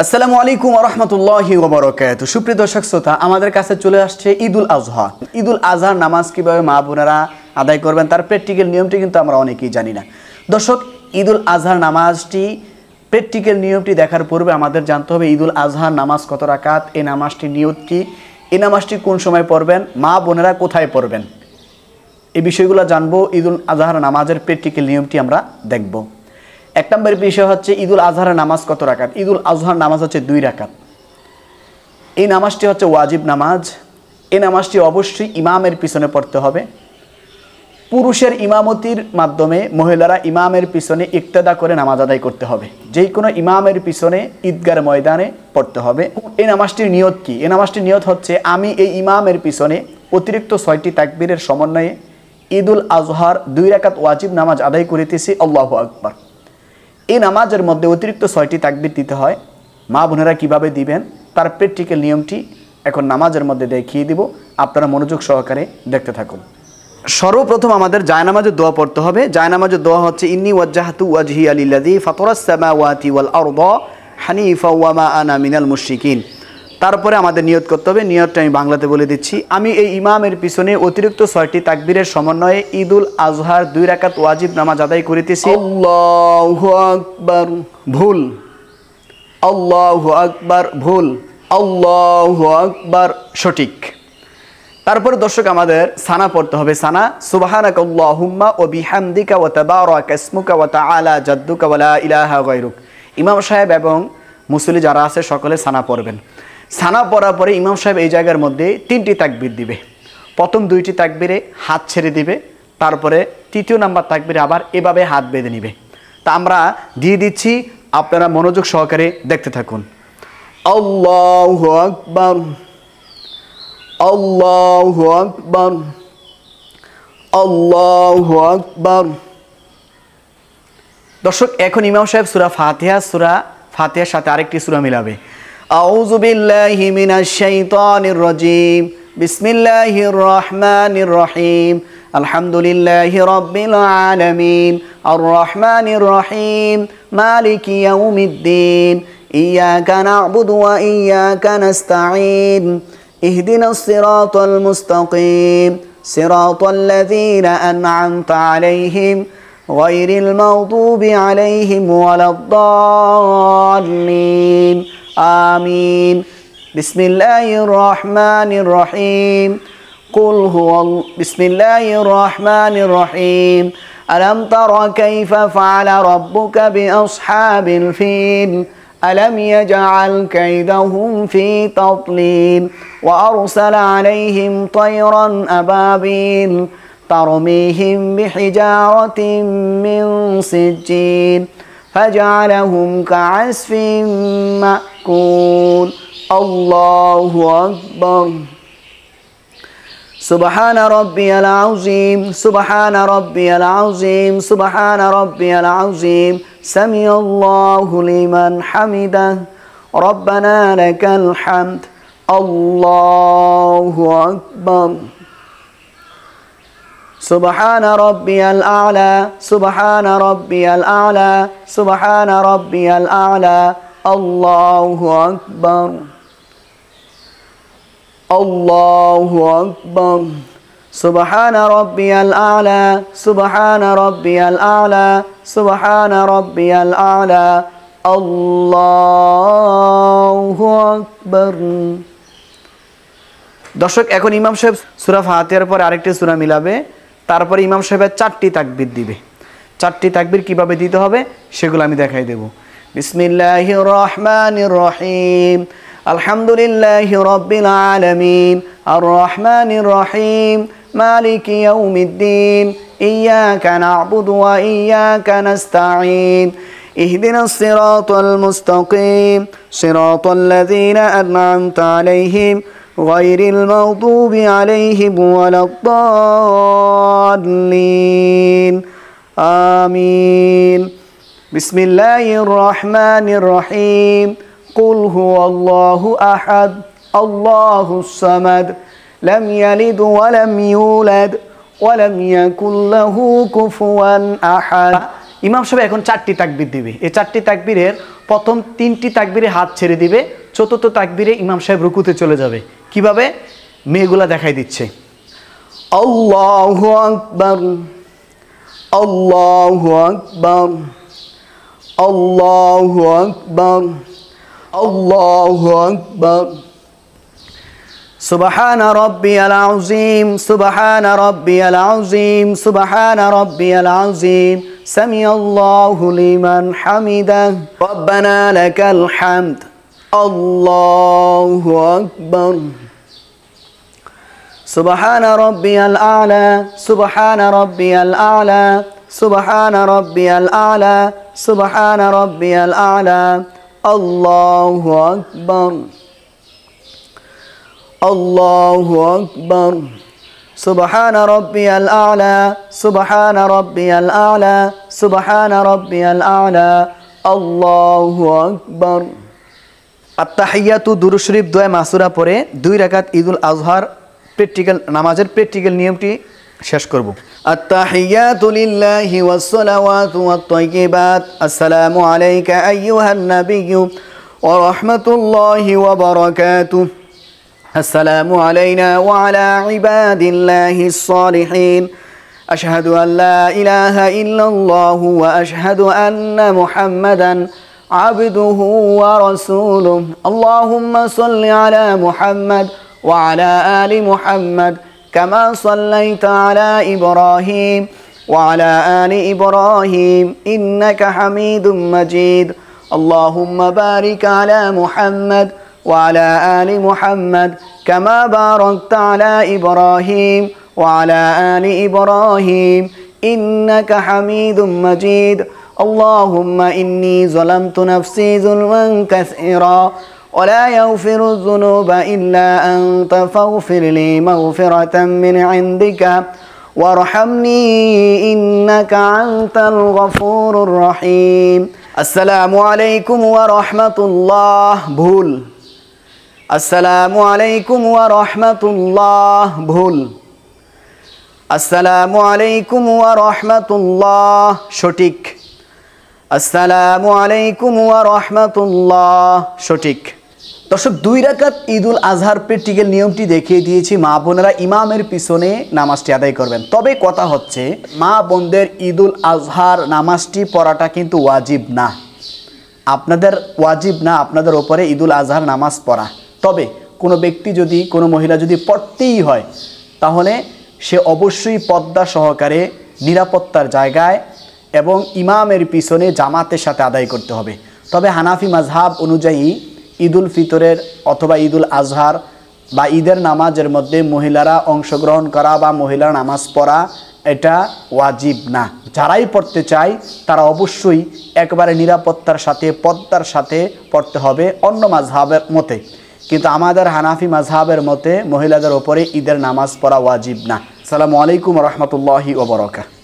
আসসালামু আলাইকুম ওয়া রাহমাতুল্লাহি ওয়া বারাকাতুহু। সুপ্রিয় দর্শক শ্রোতা, আমাদের কাছে চলে আসছে ঈদুল আজহা। ঈদুল আজহার নামাজ কিভাবে মা বোনেরা আদায় করবেন তার প্র্যাকটিক্যাল নিয়মটি কিন্তু আমরা অনেকেই জানি না। দর্শক, ঈদুল আজহার নামাজটি প্র্যাকটিক্যাল নিয়মটি দেখার পূর্বে আমাদের জানতে হবে ঈদুল আজহার নামাজ কত রাকাত, এই নামাজটির নিয়ত কি, এই নামাজটি কোন সময় পড়বেন, মা বোনেরা কোথায় পড়বেন, এই বিষয়গুলো জানবো। ঈদুল আজহার নামাজের প্র্যাকটিক্যাল নিয়মটি আমরা দেখব। এক নম্বর বিষয় হচ্ছে ঈদুল আজহার নামাজ কত রাকাত। ঈদুল আজহার নামাজ হচ্ছে 2 রাকাত। এই নামাজটি হচ্ছে ওয়াজিব নামাজ। এই নামাজটি অবশ্যই ইমামের পিছনে পড়তে হবে। পুরুষের ইমামতির মাধ্যমে মহিলারা ইমামের পিছনে ইক্তেদা করে নামাজ আদায় করতে হবে। যে কোনো ইমামের পিছনে ঈদগার ময়দানে পড়তে হবে। এই নামাজটির নিয়ত কি? এই নামাজটির নিয়ত হচ্ছে, আমি এই ইমামের পিছনে অতিরিক্ত 6টি তাকবীরের সমন্বয়ে ঈদুল আজহার 2 রাকাত ওয়াজিব নামাজ আদায় করিতেছি, আল্লাহু আকবার। এই নামাজের মধ্যে অতিরিক্ত 6টি তাকবীর দিতে হয়। মা বোনেরা কিভাবে দিবেন তার প্র্যাকটিক্যাল নিয়মটি এখন নামাজের মধ্যে দেখিয়ে দিব। আপনারা মনোযোগ সহকারে দেখতে থাকুন। সর্বপ্রথম আমাদের জায়নামাজের দোয়া পড়তে হবে। জায়নামাজের দোয়া হচ্ছে, ইন্নী ওয়াজ্জাহতু ওয়াজহিয়া লিল্লাযী ফাতারাস সামাওয়াতি ওয়াল আরদা হানিফা ওয়া মা আনা মিনাল মুশরিকিন। তারপরে আমাদের নিয়ত করতে হবে। নিয়তটা আমি বাংলাতে বলে দিচ্ছি। আমি এই ইমামের পিছনে অতিরিক্ত 6টি তাকবীরের সমন্বয়ে ঈদুল আজহার 2 রাকাত ওয়াজিব নামাজ আদায় করিতেছি, আল্লাহু আকবার। ভুল, আল্লাহু আকবার। ভুল, আল্লাহু আকবার সঠিক। তারপরে দর্শক আমাদের সানা পড়তে হবে। সানা, সুবহানাকাল্লাহুম্মা ওয়া বিহামদিকা ওয়া তাবারাকা ইসমুকা ওয়া তাআলা জাদ্দুকা ওয়া লা ইলাহা গায়রুক। ইমাম সাহেব এবং মুসল্লি যারা আছে সকলে সানা পড়বেন। সানা পড়ার পরে ইমাম সাহেব এই জায়গার মধ্যে 3টি তাকবীর দিবে। প্রথম 2টি তাকবীরে হাত ছেড়ে দিবে, তারপরে 3য় নাম্বার তাকবীরে আবার এভাবে হাত বেঁধে নিবে। তা আমরা দিয়ে দিচ্ছি, আপনারা মনোযোগ সহকারে দেখতে থাকুন। আল্লাহু আকবার, আল্লাহু আকবার, আল্লাহু আকবার। দর্শক, এখন ইমাম সাহেব সূরা ফাতিহার সাথে আরেকটি সূরা মিলাবে। আউযু বিল্লাহি মিনাশ শাইতানির রাজীম, বিসমিল্লাহির রহমানির রহিম, আলহামদুলিল্লাহি রাব্বিল আলামিন, আর রহমানির রহিম, মালিকি ইয়াউমিদ্দিন, ইয়াকা না'বুদু ওয়া ইয়াকা নাস্তাঈন, ইহদিনাস সিরাতাল মুস্তাকিম, সিরাতাল লাযীনা আন'আমতা আলাইহিম গায়রিল মাগদুবি আলাইহিম ওয়ালাদ-দাল্লিন, আমিন। বিসমিল্লাহির রহমানির রহিম, কুল বিসমিল্লাহির রহমানির রহিম, আলাম তারা কাইফা ফাআলা রাব্বুকা বিআসহাবিল ফিল, ألم يجعل كيدهم في تضليل وأرسل عليهم طيرا أبابيل ترميهم بحجارة من سجيل فجعلهم كعصف مأكول. الله أكبر. سبحان ربي العظيم، سبحان ربي العظيم، سبحان ربي العظيم، سمع الله لمن حمده، ربنا لك الحمد، الله أكبر. سبحان ربي الأعلى، سبحان ربي الأعلى، سبحان ربي الأعلى، الله أكبر، الله أكبر. سبحان ربي الأعلى، سبحان ربي الأعلى، سبحان ربي الأعلى، الله أكبر. দর্শক, এখন ইমাম সাহেব সূরা ফাতিহার পরে আরেকটি সূরা মিলাবে। তারপরে ইমাম সাহেবের 4টি তাকবীর দিবে। 4টি তাকবীর কিভাবে দিতে হবে সেগুলো আমি দেখাই দেব। বিসমিল্লাহির রহমানির রহিম, আলহামদুলিল্লাহি রাব্বিল আলামিন, আর রহমানির রহিম, মালিকি ইয়াউমিদ্দিন, ইয়াকা না'বুদু ওয়া ইয়াকা নাস্তাঈন, ইহদিনাস সিরাতাল মুস্তাকিম, সিরাতাল লাযীনা আন'আমতা আলাইহিম গায়রিল মাগদুবি আলাইহিম ওয়ালাদ-দাল্লিন, আমিন। বিসমিল্লাহির রহমানির রহিম, কুল হুয়াল্লাহু আহাদ, আল্লাহুস সামাদ, লাম ইয়ালিদ ওয়া লাম ইউলাদ ওয়া লাম ইয়াকুল লাহু কুফুয়ান আহাদ। ইমাম সাহেব এখন 4টি তাকবীর দিবে। এই 4টি তাকবীরের প্রথম 3টি তাকবীরে হাত ছেড়ে দিবে, চতুর্থ তাকবীরে ইমাম সাহেব রুকুতে চলে যাবে। কিভাবে? মেয়েগুলা দেখাই দিচ্ছে। আল্লাহু আকবার, আল্লাহু আকবার, আল্লাহু আকবার, আল্লাহু আকবার। সুবহানা রাব্বিয়াল আযীম, সুবহানা রাব্বিয়াল আযীম, সুবহানা রাব্বিয়াল আযীম। সামিআল্লাহু লিমান হামিদাহ, রব্বানা লাকাল হামদ। আল্লাহু আকবার। সুবহানা রাব্বিয়াল আ'লা, সুবহানা রাব্বিয়াল আ'লা, সুবহানা রাব্বিয়াল আ'লা, সুবহানা রাব্বিয়াল আ'লা। আল্লাহু আকবার, আল্লাহু আকবার। সুবহানা রাব্বিয়াল আ'লা, সুবহানা রাব্বিয়াল আ'লা, সুবহানা রাব্বিয়াল আ'লা। আল্লাহু আকবার। আত-তাহিয়াতু দুরূদ শরীফ দোয়া মাসুরা পরে 2 রাকাত ঈদুল আজহার প্র্যাকটিক্যাল নামাজের প্র্যাকটিক্যাল নিয়মটি শেষ করব। আত-তাহিয়াতু লিল্লাহি ওয়াস-সালাওয়াতু ওয়াত-তাইয়্যিবাত। আসসালামু আলাইকা আইয়ুহান নাবিয়্যু ওয়া রাহমাতুল্লাহি ওয়া বারাকাতুহু। আসসালামু আলাইনা ওয়া আলা ইবাদিল্লাহিস সালিহিন। আশহাদু আল লা ইলাহা ইল্লাল্লাহু ওয়া আশহাদু আন্না মুহাম্মাদান আবদুহু ওয়া রাসূলুহু। আল্লাহুম্মা সাল্লি আলা মুহাম্মাদ ওয়া আলা আলি মুহাম্মাদ কামা সাল্লাইতা আলা ইব্রাহিম ওয়া আলা আলি ইব্রাহিম ইন্নাকা হামিদুম মাজিদ। আল্লাহুম্মা বারিক আলা মুহাম্মাদ ওয়া আলা আলি মুহাম্মাদ কামা বারাকতা আলা ইব্রাহিম ওয়া আলা আলি ইব্রাহিম ইন্নাকা হামিদুম মাজিদ। আল্লাহুম্মা ইন্নী যালামতু নাফসি যুলমান কাসীরা ওয়া লা ইয়াগফিরুয যুনুবা ইল্লা আনতা ফাগফির লি মাগফিরাতাম মিন ইনদিকা ওয়ারহামনি ইন্নাকা আনতাল গফুরুর রহিম। আসসালামু আলাইকুম ওয়া রাহমাতুল্লাহ। ভুল। আসসালামু আলাইকুম ওয়া রাহমাতুল্লাহ। ভুল। আসসালামু আলাইকুম ওয়া রাহমাতুল্লাহ। সঠিক। আসসালামু আলাইকুম ওয়া রাহমাতুল্লাহ। সঠিক। দর্শক, 2 রাকাত ঈদুল আজহার প্র্যাকটিক্যাল নিয়মটি দেখিয়ে দিয়েছি। মা বোনেরা ইমামের পিছনে নামাজটি আদায় করবেন। তবে কথা হচ্ছে, মা বোনদের ঈদুল আজহার নামাজটি পড়াটা কিন্তু ওয়াজিব না। আপনাদের ওয়াজিব না আপনাদের ওপরে ঈদুল আজহার নামাজ পড়া। তবে কোনো ব্যক্তি যদি, কোনো মহিলা যদি পড়তেই হয়, তাহলে সে অবশ্যই পর্দা সহকারে নিরাপত্তার জায়গায় এবং ইমামের পিছনে জামাতের সাথে আদায় করতে হবে। তবে হানাফি মাযহাব অনুযায়ী ঈদুল ফিতরের অথবা ঈদুল আজহার বা ঈদের নামাজের মধ্যে মহিলারা অংশগ্রহণ করা বা মহিলার নামাজ পড়া এটা ওয়াজিব না। যারাই পড়তে চায় তারা অবশ্যই একবারে নিরাপত্তার সাথে পর্দার সাথে পড়তে হবে অন্য মাযহাবের মতে। কিন্তু আমাদের হানাফি মাযহাবের মতে মহিলাদের ওপরে ঈদের নামাজ পড়া ওয়াজিব না। আসসালামু আলাইকুম ওয়া রাহমাতুল্লাহি ওয়া বারাকাতুহু।